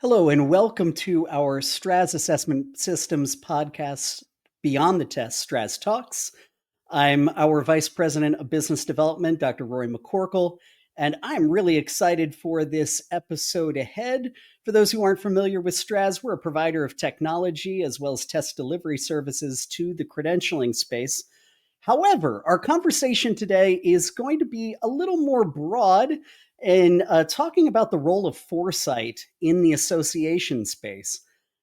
Hello, and welcome to our Strasz Assessment Systems podcast, Beyond the Test, Strasz Talks. I'm our Vice President of Business Development, Dr. Rory McCorkle, and I'm really excited for this episode ahead. For those who aren't familiar with Strasz, we're a provider of technology as well as test delivery services to the credentialing space. However, our conversation today is going to be a little more broad in talking about the role of foresight in the association space.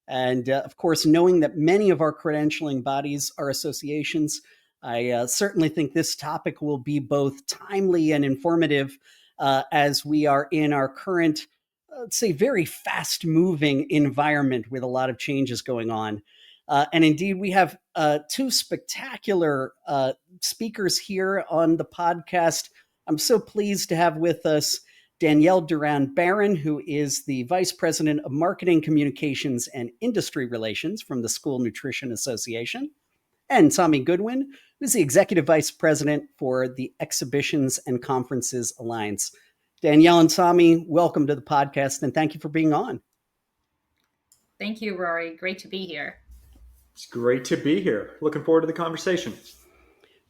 And of course, knowing that many of our credentialing bodies are associations, I certainly think this topic will be both timely and informative as we are in our current, let's say, very fast moving environment with a lot of changes going on. And indeed, we have two spectacular speakers here on the podcast. I'm so pleased to have with us Danielle Duran Baron, who is the Vice President of Marketing, Communications, and Industry Relations from the School Nutrition Association, and Tommy Goodwin, who's the Executive Vice President for the Exhibitions and Conferences Alliance. Danielle and Tommy, welcome to the podcast, and thank you for being on. Thank you, Rory. Great to be here. It's great to be here. Looking forward to the conversation.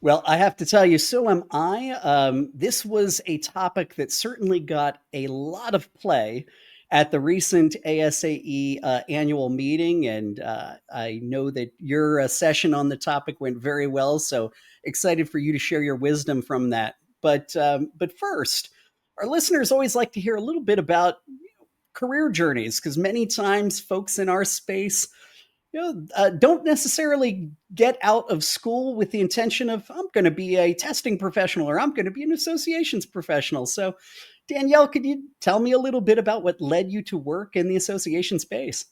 Well, I have to tell you, so am I. This was a topic that certainly got a lot of play at the recent ASAE annual meeting, and I know that your session on the topic went very well, so excited for you to share your wisdom from that. But first, our listeners always like to hear a little bit about career journeys, because many times folks in our space don't necessarily get out of school with the intention of, I'm going to be a testing professional or I'm going to be an associations professional. So, Danielle, could you tell me a little bit about what led you to work in the association space?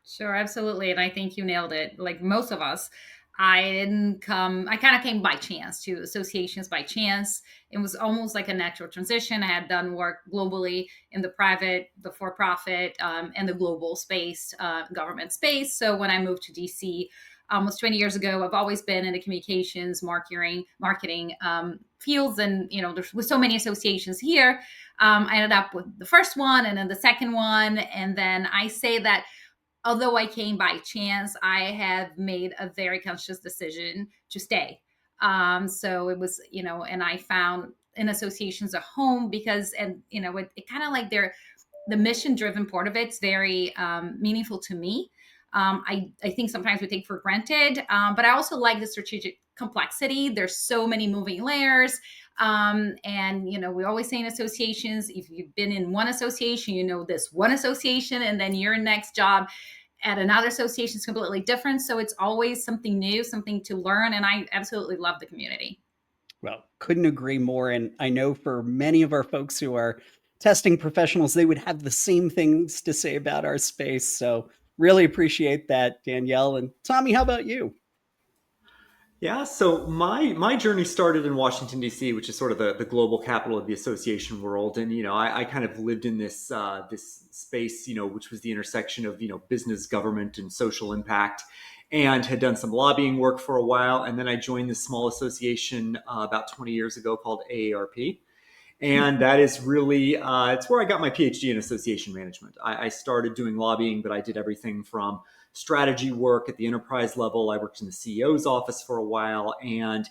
Sure, absolutely. And I think you nailed it. Like most of us, I kind of came by chance to associations by chance. It was almost like a natural transition. I had done work globally in the private, the for-profit, and the global space, government space. So when I moved to DC almost 20 years ago, I've always been in the communications, marketing fields. And, there's with so many associations here, I ended up with the first one and then the second one. And then I say that although I came by chance, I have made a very conscious decision to stay. So it was, and I found in associations a home because, it kind of like the mission driven part of it's very meaningful to me. I think sometimes we take for granted, but I also like the strategic complexity. There's so many moving layers. We always say in associations, if you've been in one association, this one association, and then your next job at another association is completely different. So it's always something new, something to learn. And I absolutely love the community. Well, couldn't agree more. And I know for many of our folks who are testing professionals, they would have the same things to say about our space. So really appreciate that, Danielle. And Tommy, how about you? Yeah, so my journey started in Washington, D.C., which is sort of the global capital of the association world. And, I kind of lived in this space, which was the intersection of, business, government, and social impact, and had done some lobbying work for a while. And then I joined this small association about 20 years ago called AARP. And that is really, it's where I got my PhD in association management. I started doing lobbying, but I did everything from strategy work at the enterprise level. I worked in the CEO's office for a while, and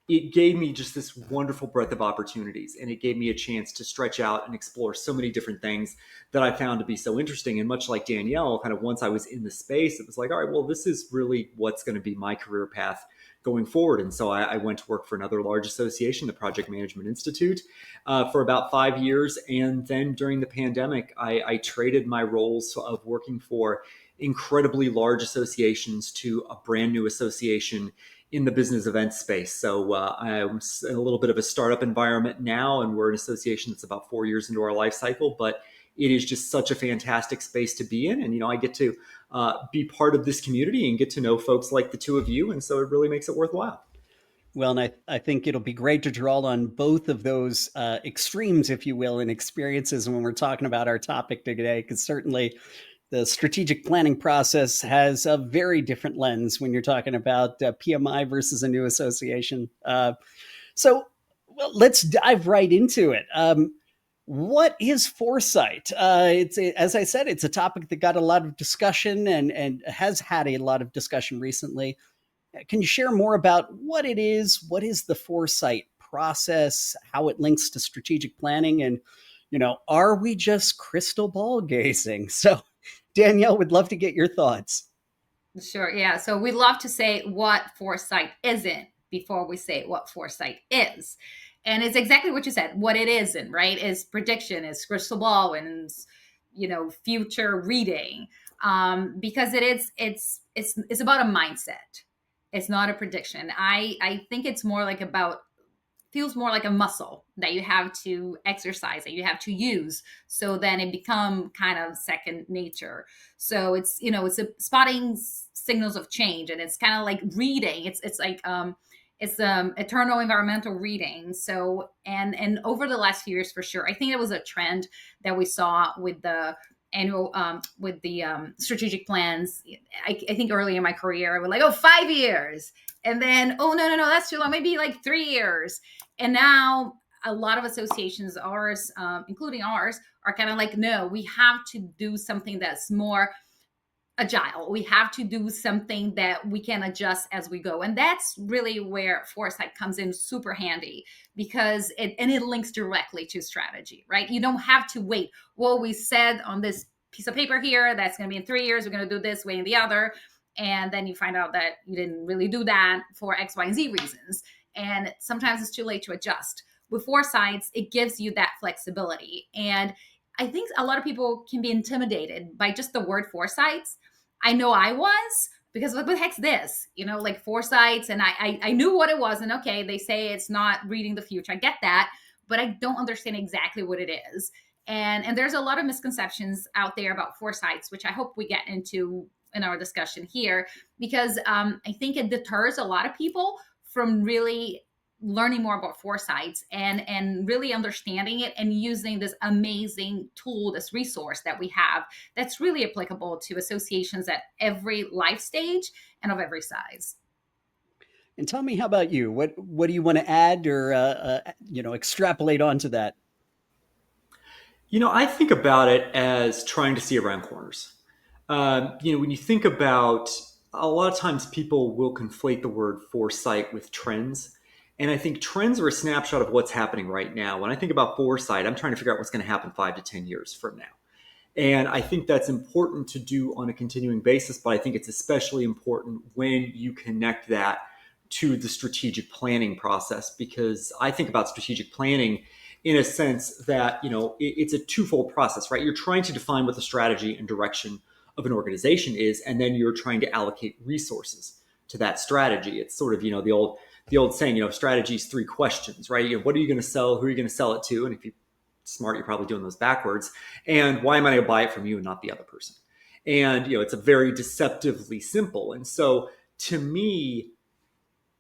it gave me just this wonderful breadth of opportunities. And it gave me a chance to stretch out and explore so many different things that I found to be so interesting. And much like Danielle, kind of once I was in the space, it was like, all right, well, this is really what's going to be my career path going forward. And so I went to work for another large association, the Project Management Institute, for about 5 years. And then during the pandemic, I traded my roles of working for incredibly large associations to a brand new association in the business event space. So I'm in a little bit of a startup environment now, and we're an association that's about 4 years into our life cycle, but it is just such a fantastic space to be in. And, I get to be part of this community and get to know folks like the two of you. And so it really makes it worthwhile. Well, and I think it'll be great to draw on both of those extremes, if you will, and experiences when we're talking about our topic today, because certainly the strategic planning process has a very different lens when you're talking about PMI versus a new association. So let's dive right into it. What is foresight? As I said, it's a topic that got a lot of discussion and has had a lot of discussion recently. Can you share more about what it is? What is the foresight process? How it links to strategic planning? And, are we just crystal ball gazing? So, Danielle, would love to get your thoughts. Sure. Yeah. So we love to say what foresight isn't before we say what foresight is. And it's exactly what you said. What it isn't, right? Is prediction, is crystal ball, and future reading. Because it's about a mindset. It's not a prediction. I think it's more like about feels more like a muscle that you have to exercise, that you have to use, so then it become kind of second nature. So it's a spotting signals of change, and it's kind of like reading. It's like it's eternal environmental reading. So and over the last few years, for sure, I think it was a trend that we saw with the annual with the strategic plans. I think early in my career I was like, oh, 5 years, and then, oh, no, that's too long, maybe like 3 years. And now a lot of associations, ours, including ours, are kind of like, no, we have to do something that's more agile. We have to do something that we can adjust as we go. And that's really where foresight comes in super handy, because it links directly to strategy, right? You don't have to wait. Well, we said on this piece of paper here, that's going to be in 3 years, we're going to do this way and the other. And then you find out that you didn't really do that for X, Y, and Z reasons. And sometimes it's too late to adjust. With foresights, it gives you that flexibility. And I think a lot of people can be intimidated by just the word foresights. I know I was, because what the heck's this? Like foresights, and I knew what it was. And okay, they say it's not reading the future. I get that, but I don't understand exactly what it is. And there's a lot of misconceptions out there about foresights, which I hope we get into in our discussion here, because I think it deters a lot of people from really learning more about foresights and really understanding it and using this amazing tool, this resource that we have, that's really applicable to associations at every life stage and of every size. And Tommy, how about you? What do you want to add or extrapolate onto that? I think about it as trying to see around corners. When you think about, a lot of times people will conflate the word foresight with trends. And I think trends are a snapshot of what's happening right now. When I think about foresight, I'm trying to figure out what's going to happen 5 to 10 years from now. And I think that's important to do on a continuing basis, but I think it's especially important when you connect that to the strategic planning process, because I think about strategic planning in a sense that, it's a twofold process, right? You're trying to define what the strategy and direction of an organization is, and then you're trying to allocate resources to that strategy. It's sort of, the old saying, strategy is 3 questions, right? What are you going to sell? Who are you going to sell it to? And if you're smart, you're probably doing those backwards. And why am I going to buy it from you and not the other person? And, it's a very deceptively simple. And so to me,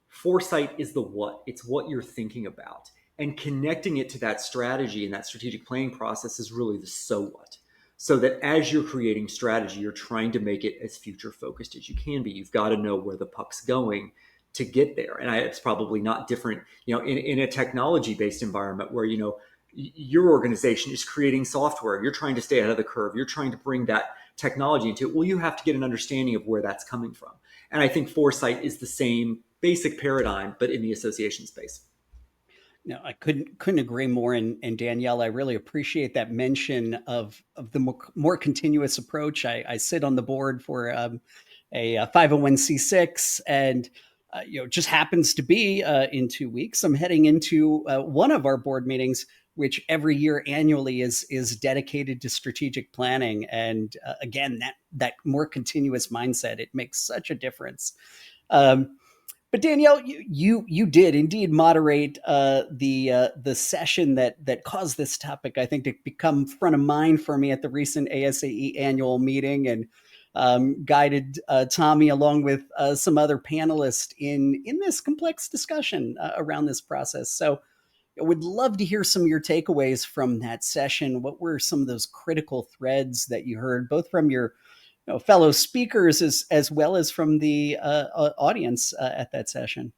foresight is the what. It's what you're thinking about. And connecting it to that strategy and that strategic planning process is really the so what. So that as you're creating strategy, you're trying to make it as future focused as you can be. You've got to know where the puck's going to get there. And it's probably not different, in a technology based environment where, your organization is creating software. You're trying to stay ahead of the curve. You're trying to bring that technology into it. Well, you have to get an understanding of where that's coming from. And I think foresight is the same basic paradigm, but in the association space. No, I couldn't agree more. And Danielle, I really appreciate that mention of the more continuous approach. I sit on the board for a 501c6, and just happens to be in 2 weeks, I'm heading into one of our board meetings, which every year annually is dedicated to strategic planning. And again, that more continuous mindset, it makes such a difference. But Danielle, you did indeed moderate the session that caused this topic, I think, to become front of mind for me at the recent ASAE annual meeting, and guided Tommy along with some other panelists in this complex discussion around this process. So I would love to hear some of your takeaways from that session. What were some of those critical threads that you heard, both from your fellow speakers as well as from the audience at that session?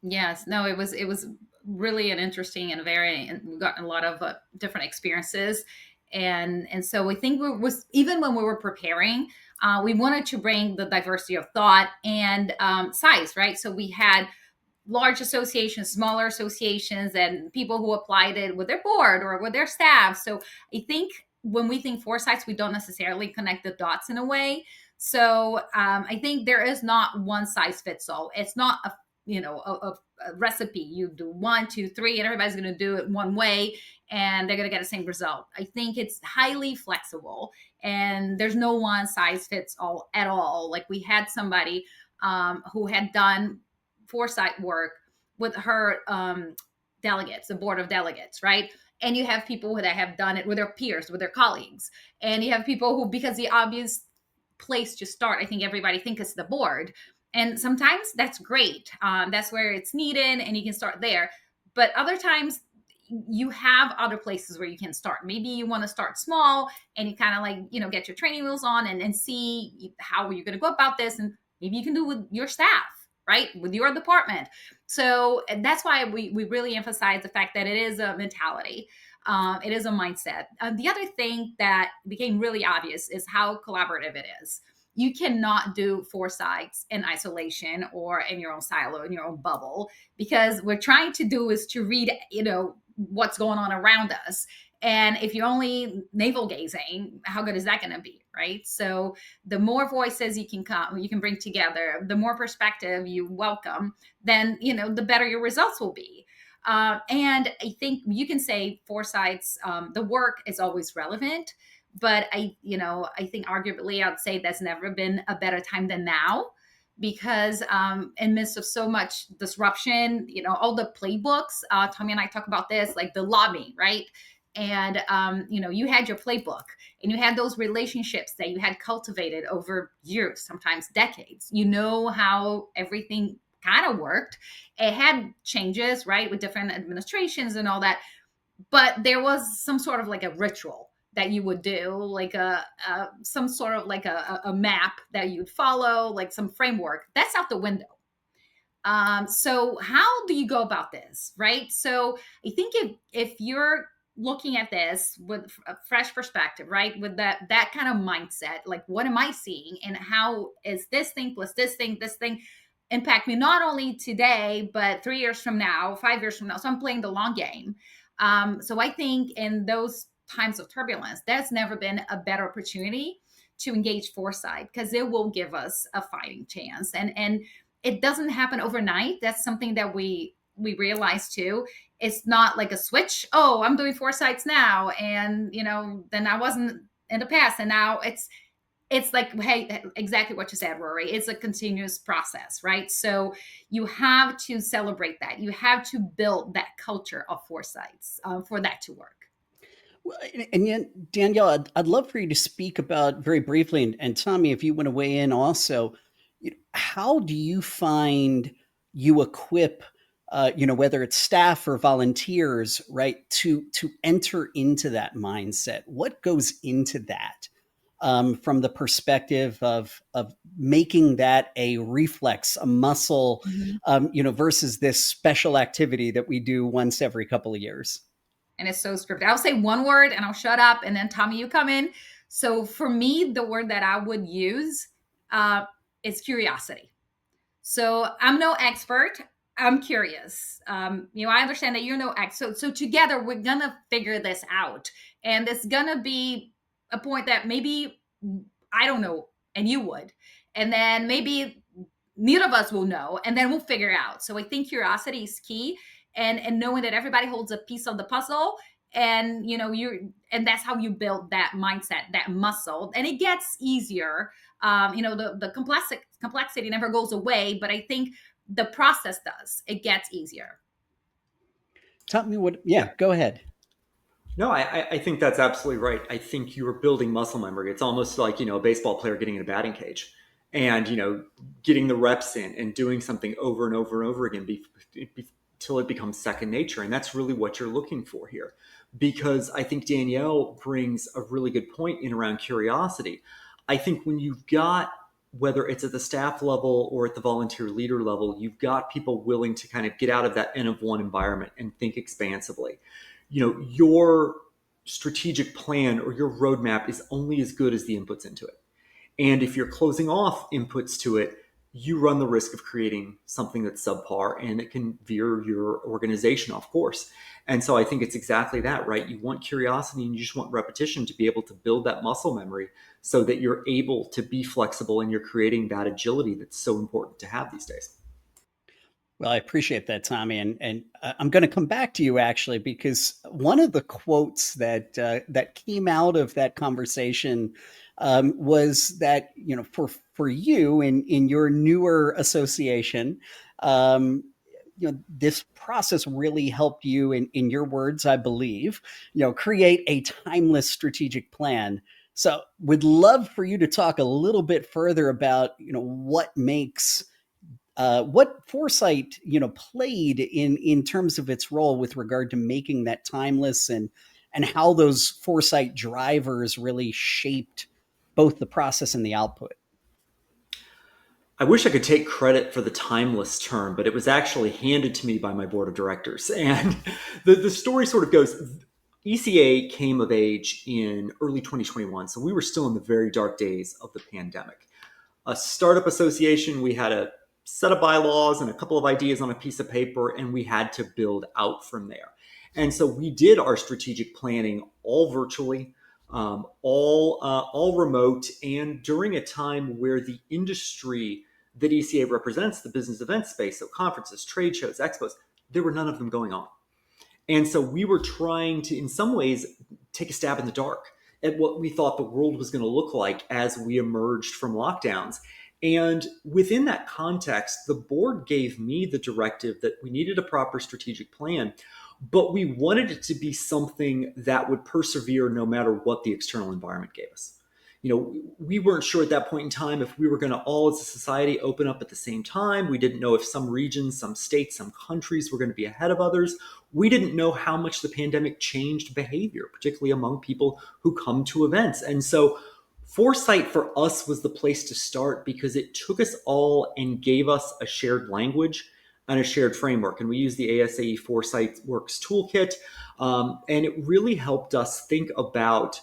Yes, no, it was really an interesting and and we've gotten a lot of different experiences. And so we think even when we were preparing, we wanted to bring the diversity of thought and size, right? So we had large associations, smaller associations, and people who applied it with their board or with their staff. So I think when we think foresights, we don't necessarily connect the dots in a way. So I think there is not one size fits all. It's not a recipe. You do 1, 2, 3, and everybody's going to do it one way, and they're going to get the same result. I think it's highly flexible, and there's no one size fits all at all. Like we had somebody who had done foresight work with her delegates, the board of delegates, right? And you have people that have done it with their peers, with their colleagues. And you have people who, because the obvious place to start, I think everybody thinks it's the board. And sometimes that's great. That's where it's needed and you can start there. But other times you have other places where you can start. Maybe you want to start small and you kind of like, get your training wheels on and see how you're going to go about this. And maybe you can do it with your staff, right? With your department. So that's why we really emphasize the fact that it is a mentality. It is a mindset. The other thing that became really obvious is how collaborative it is. You cannot do foresights in isolation or in your own silo, in your own bubble, because we're trying to do is to read, what's going on around us. And if you're only navel gazing, how good is that going to be, right? So the more voices you can bring together, the more perspective you welcome, then, the better your results will be. And I think you can say foresights, the work is always relevant, but I think arguably I'd say that's never been a better time than now, because in midst of so much disruption, all the playbooks, Tommy and I talk about this, like the lobbying, right? And you had your playbook and you had those relationships that you had cultivated over years, sometimes decades. How everything kind of worked. It had changes, right, with different administrations and all that, but there was some sort of like a ritual that you would do, like some sort of like a map that you'd follow, like some framework. That's out the window. So how do you go about this, right? So I think if you're looking at this with a fresh perspective, right, with that kind of mindset, like what am I seeing, and how is this thing plus this thing impact me not only today but 3 years from now, 5 years from now? So I'm playing the long game. So I think in those times of turbulence, there's never been a better opportunity to engage foresight, because it will give us a fighting chance. And it doesn't happen overnight. That's something that we realize too. It's not like a switch. Oh, I'm doing foresights now, and then I wasn't in the past, and now it's like, hey, exactly what you said, Rory. It's a continuous process, right? So you have to celebrate that. You have to build that culture of foresights for that to work. Well, and yet, Danielle, I'd love for you to speak about very briefly, and Tommy, if you want to weigh in also, how do you find you equip, whether it's staff or volunteers, right, to enter into that mindset? What goes into that from the perspective of making that a reflex, a muscle, versus this special activity that we do once every couple of years? And it's so scripted. I'll say one word and I'll shut up, and then Tommy, you come in. So for me, the word that I would use is curiosity. So I'm no expert. I'm curious. I understand that you're no expert. So together we're gonna figure this out, and it's gonna be a point that maybe I don't know, and you would, and then maybe neither of us will know, and then we'll figure it out. So I think curiosity is key, and knowing that everybody holds a piece of the puzzle, and and that's how you build that mindset, that muscle, and it gets easier. The complexity never goes away, but I think the process does. It gets easier. Tell me what. Yeah, go ahead. No, I think that's absolutely right. I think you are building muscle memory. It's almost like, a baseball player getting in a batting cage and, getting the reps in and doing something over and over and over again till it becomes second nature. And that's really what you're looking for here, because I think Danielle brings a really good point in around curiosity. I think when you've got whether it's at the staff level or at the volunteer leader level, you've got people willing to kind of get out of that N of one environment and think expansively. Your strategic plan or your roadmap is only as good as the inputs into it. And if you're closing off inputs to it, you run the risk of creating something that's subpar, and it can veer your organization off course. And so I think it's exactly that, right? You want curiosity and you just want repetition to be able to build that muscle memory so that you're able to be flexible and you're creating that agility that's so important to have these days. Well, I appreciate that, Tommy, and I'm going to come back to you actually, because one of the quotes that came out of that conversation was that for you in your newer association, this process really helped you, in your words, I believe, create a timeless strategic plan. So, would love for you to talk a little bit further about what makes what Foresight, played in terms of its role with regard to making that timeless, and how those Foresight drivers really shaped both the process and the output. I wish I could take credit for the timeless term, but it was actually handed to me by my board of directors. And the story sort of goes, ECA came of age in early 2021. So we were still in the very dark days of the pandemic. A startup association, we had a set of bylaws and a couple of ideas on a piece of paper, and we had to build out from there. And so we did our strategic planning all virtually, all remote, and during a time where the industry that ECA represents, the business event space, so conferences, trade shows, expos, there were none of them going on. And so we were trying to, in some ways, take a stab in the dark at what we thought the world was going to look like as we emerged from lockdowns. And within that context, the board gave me the directive that we needed a proper strategic plan, but we wanted it to be something that would persevere no matter what the external environment gave us. We weren't sure at that point in time if we were going to all as a society open up at the same time. We didn't know if some regions, some states, some countries were going to be ahead of others. We didn't know how much the pandemic changed behavior, particularly among people who come to events. And so Foresight for us was the place to start because it took us all and gave us a shared language and a shared framework. And we used the ASAE Foresight Works toolkit. And it really helped us think about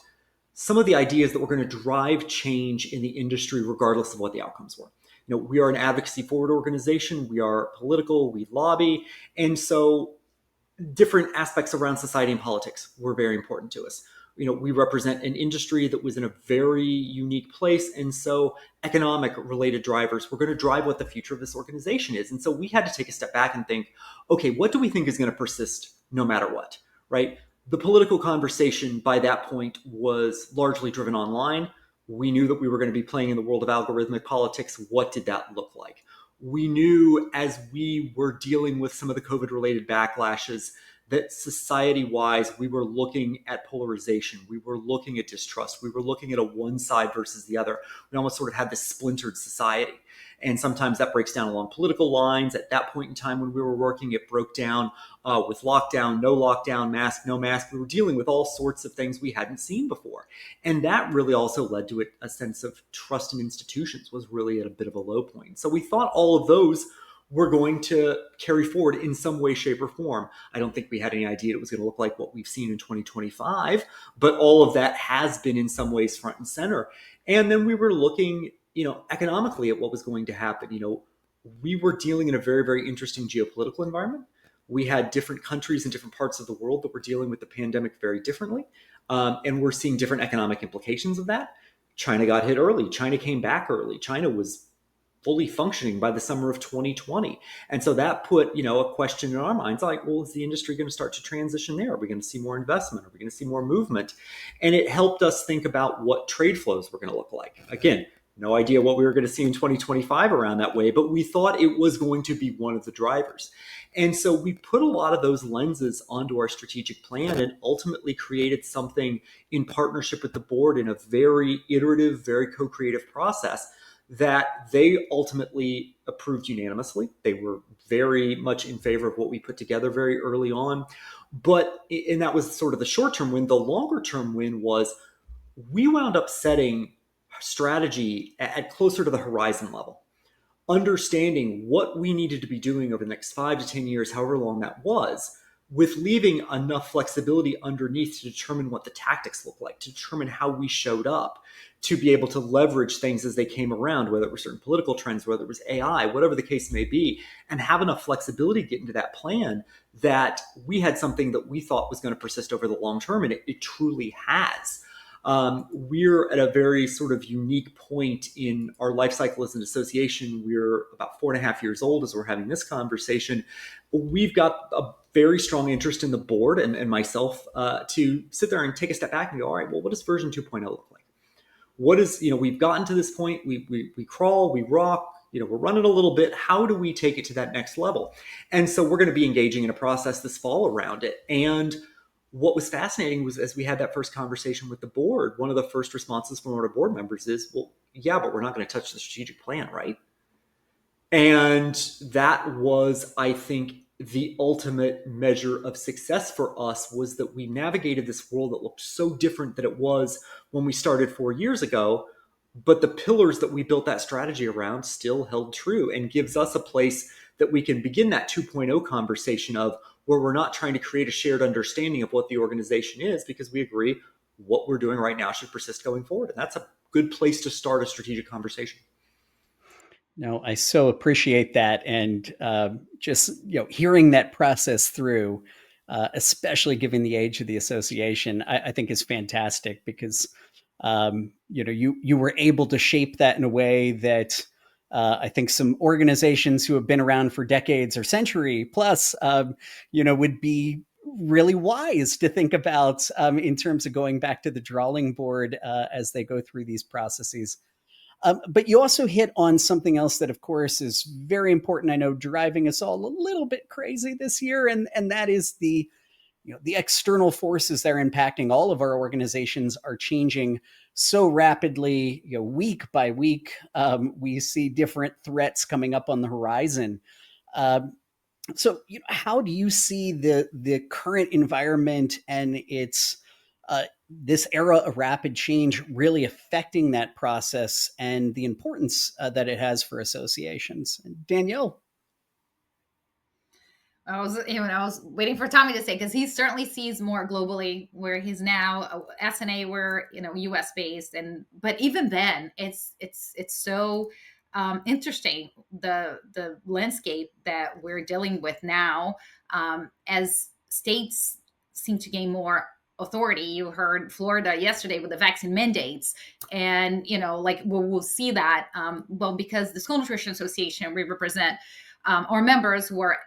some of the ideas that were going to drive change in the industry, regardless of what the outcomes were. We are an advocacy forward organization. We are political, we lobby. And so different aspects around society and politics were very important to us. We represent an industry that was in a very unique place. And so economic related drivers were going to drive what the future of this organization is. And so we had to take a step back and think, okay, what do we think is going to persist no matter what, right? The political conversation by that point was largely driven online. We knew that we were going to be playing in the world of algorithmic politics. What did that look like? We knew as we were dealing with some of the COVID-related backlashes that society-wise, we were looking at polarization. We were looking at distrust. We were looking at a one side versus the other. We almost sort of had this splintered society. And sometimes that breaks down along political lines. At that point in time when we were working, it broke down with lockdown, no lockdown, mask, no mask. We were dealing with all sorts of things we hadn't seen before. And that really also led to a sense of trust in institutions was really at a bit of a low point. So we thought all of those were going to carry forward in some way, shape, or form. I don't think we had any idea it was going to look like what we've seen in 2025, but all of that has been in some ways front and center. And then we were looking, economically at what was going to happen. We were dealing in a very, very interesting geopolitical environment. We had different countries in different parts of the world that were dealing with the pandemic very differently. And we're seeing different economic implications of that. China got hit early. China came back early. China was fully functioning by the summer of 2020. And so that put, a question in our minds like, well, is the industry going to start to transition there? Are we going to see more investment? Are we going to see more movement? And it helped us think about what trade flows were going to look like. Again, no idea what we were going to see in 2025 around that way, but we thought it was going to be one of the drivers. And so we put a lot of those lenses onto our strategic plan and ultimately created something in partnership with the board in a very iterative, very co-creative process that they ultimately approved unanimously. They were very much in favor of what we put together very early on. And that was sort of the short-term win. The longer-term win was we wound up setting strategy at closer to the horizon level, understanding what we needed to be doing over the next 5 to 10 years, however long that was, with leaving enough flexibility underneath to determine what the tactics look like, to determine how we showed up, to be able to leverage things as they came around, whether it were certain political trends, whether it was AI, whatever the case may be, and have enough flexibility to get into that plan that we had something that we thought was going to persist over the long term, and it truly has. We're at a very sort of unique point in our life cycle as an association. We're about 4.5 years old as we're having this conversation. We've got a very strong interest in the board and myself to sit there and take a step back and go, all right, well, what does version 2.0 look like? What is, we've gotten to this point, we crawl, we rock, we're running a little bit. How do we take it to that next level? And so we're going to be engaging in a process this fall around it. And what was fascinating was, as we had that first conversation with the board, one of the first responses from our board members is, well, yeah, but we're not going to touch the strategic plan, right? And that was, I think, the ultimate measure of success for us, was that we navigated this world that looked so different than it was when we started 4 years ago. But the pillars that we built that strategy around still held true, and gives us a place that we can begin that 2.0 conversation of, where we're not trying to create a shared understanding of what the organization is, because we agree what we're doing right now should persist going forward. And that's a good place to start a strategic conversation. No, I so appreciate that. And just, hearing that process through, especially given the age of the association, I think is fantastic, because, you were able to shape that in a way that I think some organizations who have been around for decades or century plus, would be really wise to think about in terms of going back to the drawing board as they go through these processes. But you also hit on something else that, of course, is very important. I know driving us all a little bit crazy this year, and that is the external forces that are impacting all of our organizations are changing so rapidly. Week by week, we see different threats coming up on the horizon. So, how do you see the current environment and its this era of rapid change really affecting that process and the importance that it has for associations? Danielle? I was waiting for Tommy to say, because he certainly sees more globally, where he's now SNA, we're US based, but even then it's so interesting, the landscape that we're dealing with now, as states seem to gain more authority. You heard Florida yesterday with the vaccine mandates, and we'll see that, because the School Nutrition Association, we represent our members who are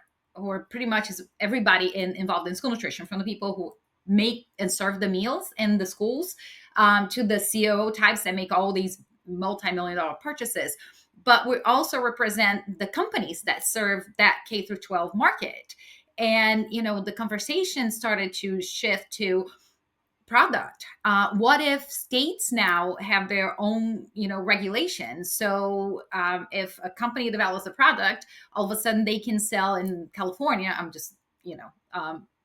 pretty much everybody involved in school nutrition, from the people who make and serve the meals in the schools, to the COO types that make all these multi-million-dollar purchases. But we also represent the companies that serve that K through 12 market. And, the conversation started to shift to product. What if states now have their own, regulations? So if a company develops a product, all of a sudden they can sell in California. I'm just,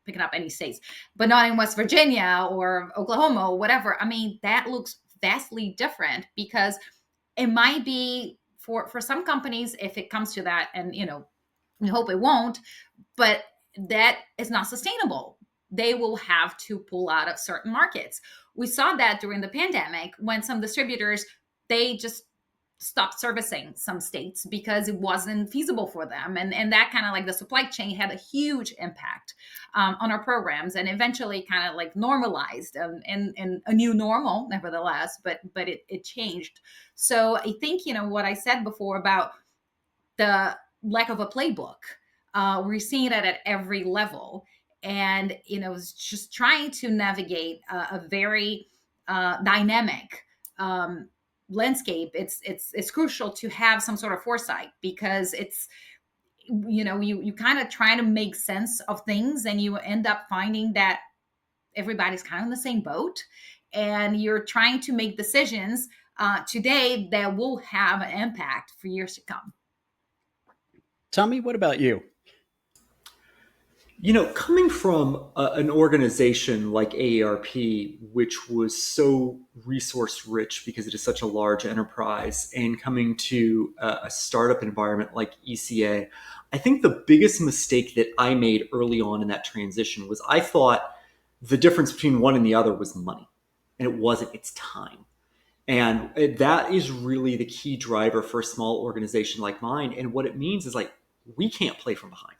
picking up any states, but not in West Virginia or Oklahoma or whatever. I mean, that looks vastly different, because it might be for some companies, if it comes to that, and we hope it won't, but that is not sustainable. They will have to pull out of certain markets. We saw that during the pandemic, when some distributors, they just stopped servicing some states because it wasn't feasible for them. And that kind of, like, the supply chain had a huge impact on our programs, and eventually kind of like normalized in a new normal, nevertheless, but it changed. So I think, what I said before about the lack of a playbook, we're seeing that at every level. And it's just trying to navigate a very dynamic landscape. It's crucial to have some sort of foresight, because it's you kind of try to make sense of things, and you end up finding that everybody's kind of in the same boat, and you're trying to make decisions today that will have an impact for years to come. Tommy, what about you? Coming from an organization like AARP, which was so resource rich because it is such a large enterprise, and coming to a startup environment like ECA, I think the biggest mistake that I made early on in that transition was I thought the difference between one and the other was money, and it wasn't, it's time. And that is really the key driver for a small organization like mine. And what it means is like, we can't play from behind.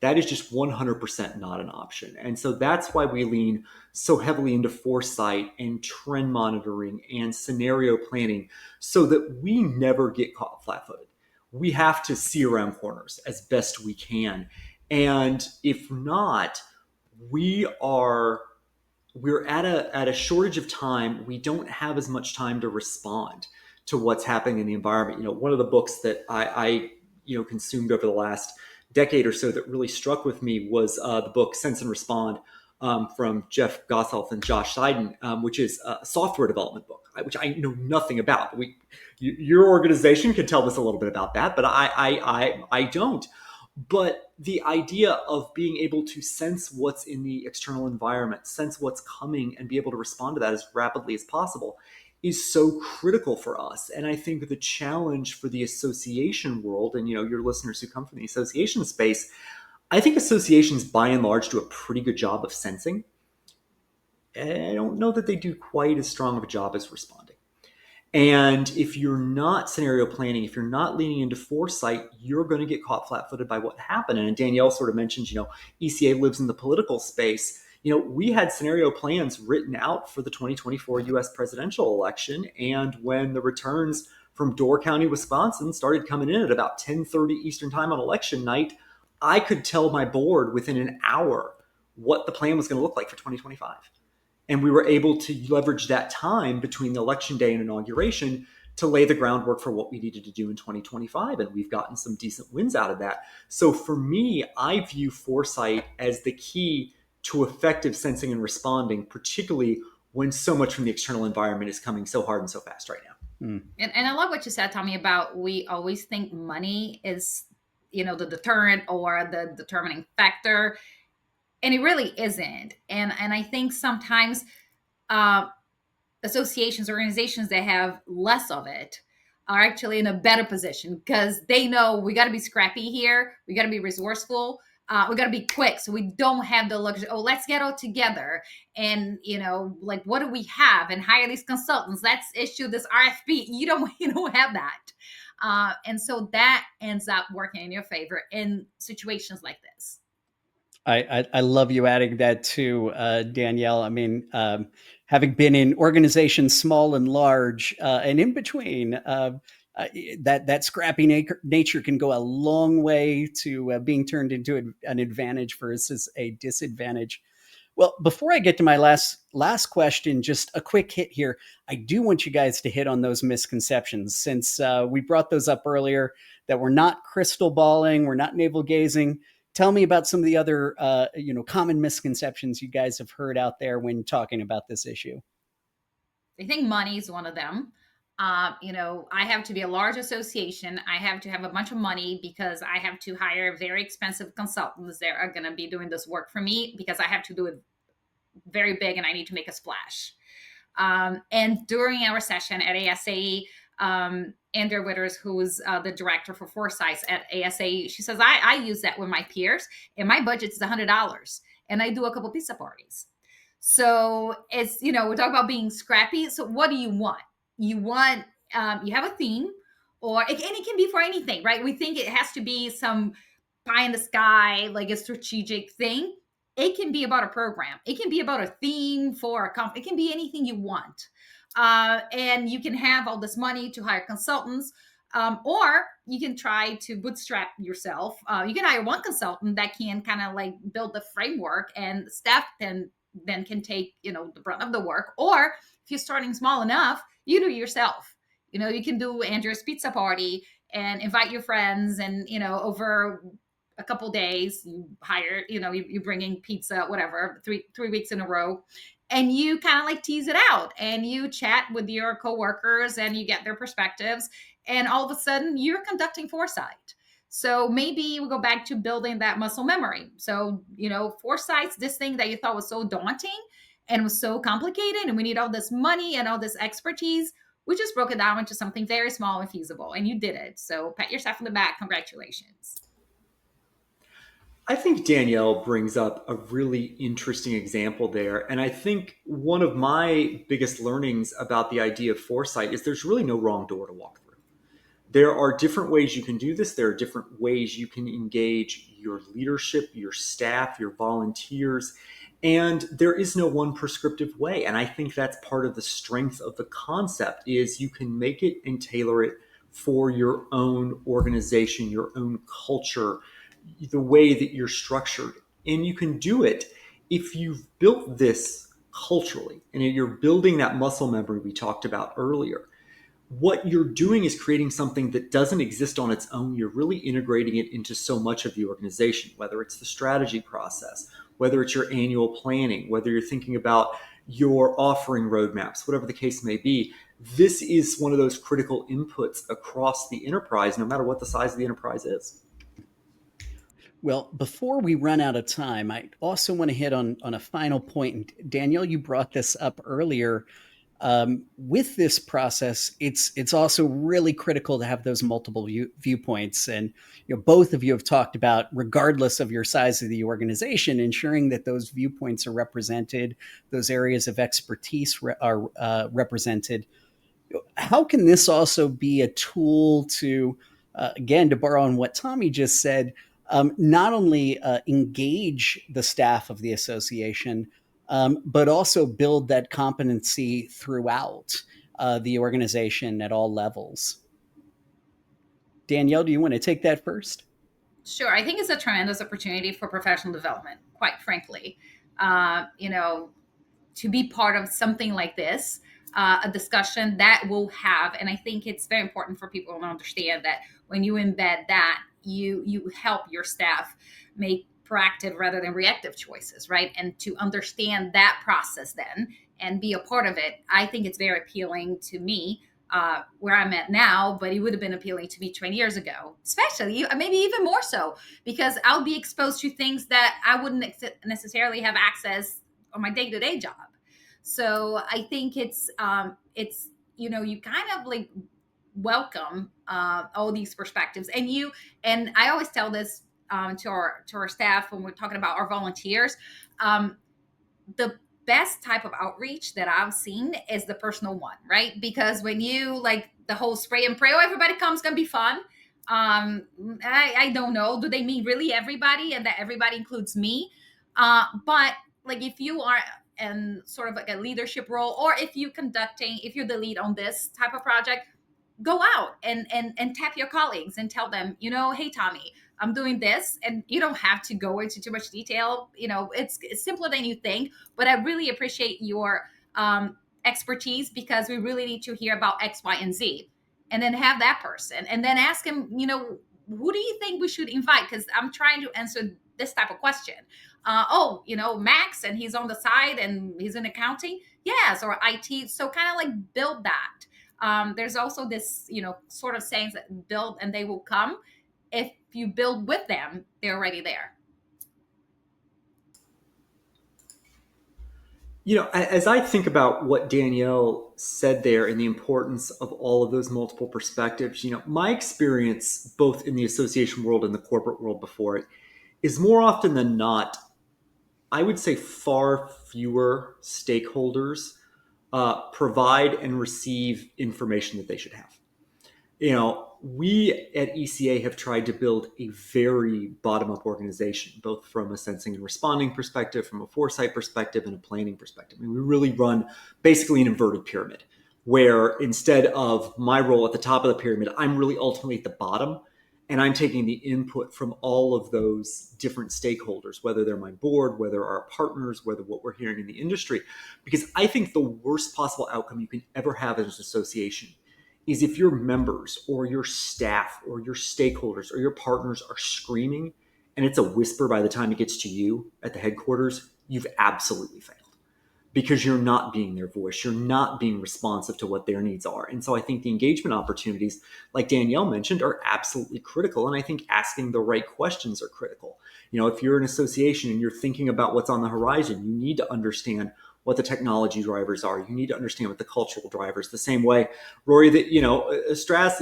That is just 100% not an option. And so that's why we lean so heavily into foresight and trend monitoring and scenario planning so that we never get caught flat footed. We have to see around corners as best we can. And if not, we are we're at a shortage of time. We don't have as much time to respond to what's happening in the environment. One of the books that I consumed over the last decade or so that really struck with me was the book Sense and Respond from Jeff Gosselth and Josh Seiden, which is a software development book, which I know nothing about. Your organization could tell us a little bit about that, but I don't. But the idea of being able to sense what's in the external environment, sense what's coming, and be able to respond to that as rapidly as possible is so critical for us. And I think the challenge for the association world, and your listeners who come from the association space, I think associations by and large do a pretty good job of sensing. I don't know that they do quite as strong of a job as responding. And if you're not scenario planning, if you're not leaning into foresight, you're going to get caught flat-footed by what happened. And Danielle sort of mentioned, ECA lives in the political space. We had scenario plans written out for the 2024 US presidential election. And when the returns from Door County, Wisconsin started coming in at about 10:30 Eastern time on election night, I could tell my board within an hour what the plan was going to look like for 2025. And we were able to leverage that time between the election day and inauguration to lay the groundwork for what we needed to do in 2025. And we've gotten some decent wins out of that. So for me, I view foresight as the key to effective sensing and responding, particularly when so much from the external environment is coming so hard and so fast right now. And I love what you said, Tommy, about we always think money is, the deterrent or the determining factor. And it really isn't. And I think sometimes associations, organizations that have less of it are actually in a better position because they know we got to be scrappy here. We got to be resourceful. We got to be quick. So we don't have the luxury. Oh, let's get all together and, what do we have? And hire these consultants. Let's issue this RFP. You don't have that. And so that ends up working in your favor in situations like this. I love you adding that too, Danielle. I mean, having been in organizations small and large and in between, that scrappy nature can go a long way to being turned into an advantage versus a disadvantage. Well, before I get to my last question, just a quick hit here. I do want you guys to hit on those misconceptions since we brought those up earlier that we're not crystal balling, we're not navel gazing. Tell me about some of the other, common misconceptions you guys have heard out there when talking about this issue. I think money is one of them. I have to be a large association. I have to have a bunch of money because I have to hire very expensive consultants that are going to be doing this work for me because I have to do it very big and I need to make a splash. And during our session at ASAE, Andrea Witters, who's the director for Foresight at ASAE, she says, I use that with my peers and my budget is $100 and I do a couple pizza parties. So it's, we're talking about being scrappy. So what do you want? You want, you have a theme and it can be for anything, right? We think it has to be some pie in the sky, like a strategic thing. It can be about a program. It can be about a theme for a company. It can be anything you want. And you can have all this money to hire consultants, or you can try to bootstrap yourself. You can hire one consultant that can kind of like build the framework and staff then can take, the brunt of the work. Or if you're starting small enough, you do it yourself. You can do Andrew's pizza party and invite your friends and, over a couple days, you hire, you bring in pizza, whatever, three weeks in a row. And you kind of like tease it out and you chat with your coworkers and you get their perspectives. And all of a sudden you're conducting foresight. So maybe we go back to building that muscle memory. So, Foresight's this thing that you thought was so daunting and was so complicated, and we need all this money and all this expertise. We just broke it down into something very small and feasible, and you did it. So pat yourself on the back. Congratulations. I think Danielle brings up a really interesting example there. And I think one of my biggest learnings about the idea of foresight is there's really no wrong door to walk through. There are different ways you can do this. There are different ways you can engage your leadership, your staff, your volunteers, and there is no one prescriptive way. And I think that's part of the strength of the concept is you can make it and tailor it for your own organization, your own culture, the way that you're structured. And you can do it if you've built this culturally and you're building that muscle memory we talked about earlier. What you're doing is creating something that doesn't exist on its own. You're really integrating it into so much of the organization, whether it's the strategy process, whether it's your annual planning, whether you're thinking about your offering roadmaps, whatever the case may be. This is one of those critical inputs across the enterprise, no matter what the size of the enterprise is. Well, before we run out of time, I also want to hit on a final point. Danielle, you brought this up earlier. With this process, it's also really critical to have those multiple viewpoints. And both of you have talked about, regardless of your size of the organization, ensuring that those viewpoints are represented, those areas of expertise are represented. How can this also be a tool to, again, to borrow on what Tommy just said, not only engage the staff of the association, but also build that competency throughout the organization at all levels? Danielle, do you want to take that first? Sure. I think it's a tremendous opportunity for professional development, quite frankly. To be part of something like this, a discussion that will have, and I think it's very important for people to understand that when you embed that, you help your staff make proactive rather than reactive choices, right? And to understand that process then and be a part of it, I think it's very appealing to me where I'm at now, but it would have been appealing to me 20 years ago, especially, maybe even more so, because I'll be exposed to things that I wouldn't necessarily have access on my day-to-day job. So I think it's you kind of like welcome all these perspectives, and I always tell this to our staff when we're talking about our volunteers. The best type of outreach that I've seen is the personal one, right? Because when you like the whole spray and pray, oh, everybody comes, gonna be fun. I don't know. Do they mean really everybody, and that everybody includes me? But like if you are in sort of like a leadership role, or if you're the lead on this type of project, go out and tap your colleagues and tell them, hey, Tommy, I'm doing this. And you don't have to go into too much detail. It's simpler than you think, but I really appreciate your expertise, because we really need to hear about X, Y, and Z. And then have that person and then ask him, who do you think we should invite? Because I'm trying to answer this type of question. Max, and he's on the side and he's in accounting. Yes, or IT. So kind of like build that. There's also this, sort of sayings that build and they will come. If you build with them, they're already there. As I think about what Danielle said there and the importance of all of those multiple perspectives, my experience both in the association world and the corporate world before it is more often than not, I would say far fewer stakeholders provide and receive information that they should have. We at ECA have tried to build a very bottom-up organization, both from a sensing and responding perspective, from a foresight perspective, and a planning perspective. We really run basically an inverted pyramid, where instead of my role at the top of the pyramid, I'm really ultimately at the bottom, and I'm taking the input from all of those different stakeholders, whether they're my board, whether our partners, whether what we're hearing in the industry. Because I think the worst possible outcome you can ever have as an association is if your members or your staff or your stakeholders or your partners are screaming and it's a whisper by the time it gets to you at the headquarters, you've absolutely failed. because you're not being their voice. You're not being responsive to what their needs are. And so I think the engagement opportunities, like Danielle mentioned, are absolutely critical. And I think asking the right questions are critical. If you're an association and you're thinking about what's on the horizon, you need to understand what the technology drivers are. You need to understand what the cultural drivers. The same way, Rory, that Strasz,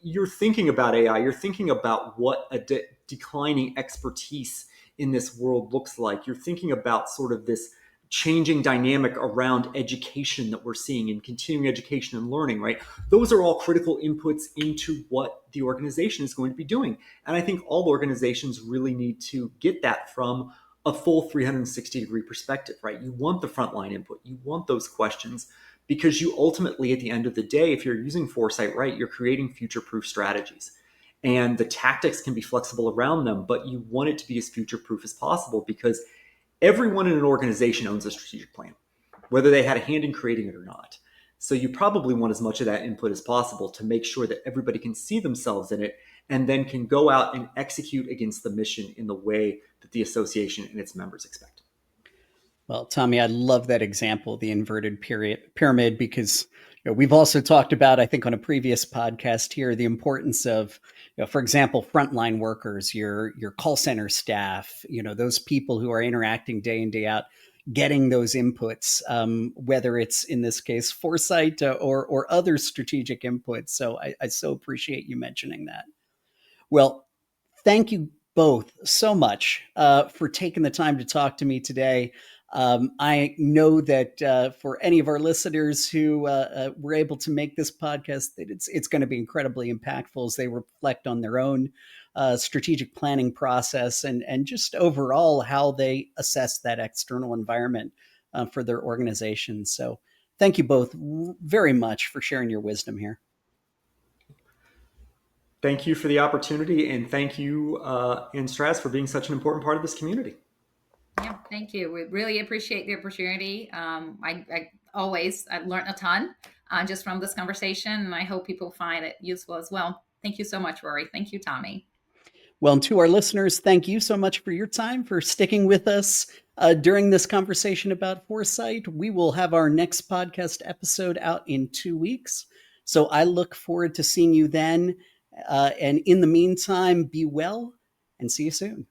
you're thinking about AI. You're thinking about what a declining expertise in this world looks like. You're thinking about sort of this changing dynamic around education that we're seeing in continuing education and learning, right? Those are all critical inputs into what the organization is going to be doing. And I think all organizations really need to get that from a full 360-degree perspective, right? You want the frontline input. You want those questions because you ultimately, at the end of the day, if you're using Foresight right, you're creating future-proof strategies. And the tactics can be flexible around them, but you want it to be as future-proof as possible because everyone in an organization owns a strategic plan, whether they had a hand in creating it or not. So you probably want as much of that input as possible to make sure that everybody can see themselves in it and then can go out and execute against the mission in the way that the association and its members expect. Well, Tommy, I love that example, the inverted pyramid, because we've also talked about, I think on a previous podcast here, the importance of, for example, frontline workers, your call center staff, those people who are interacting day in, day out, getting those inputs, whether it's in this case Foresight or other strategic inputs. So I so appreciate you mentioning that. Well, thank you both so much for taking the time to talk to me today. I know that for any of our listeners who were able to make this podcast, that it's going to be incredibly impactful as they reflect on their own strategic planning process and just overall how they assess that external environment for their organization. So thank you both very much for sharing your wisdom here. Thank you for the opportunity, and thank you, and Strasz, for being such an important part of this community. Yeah, thank you. We really appreciate the opportunity. I always learned a ton just from this conversation, and I hope people find it useful as well. Thank you so much, Rory. Thank you, Tommy. Well, and to our listeners, thank you so much for your time, for sticking with us during this conversation about Foresight. We will have our next podcast episode out in 2 weeks. So I look forward to seeing you then. And in the meantime, be well and see you soon.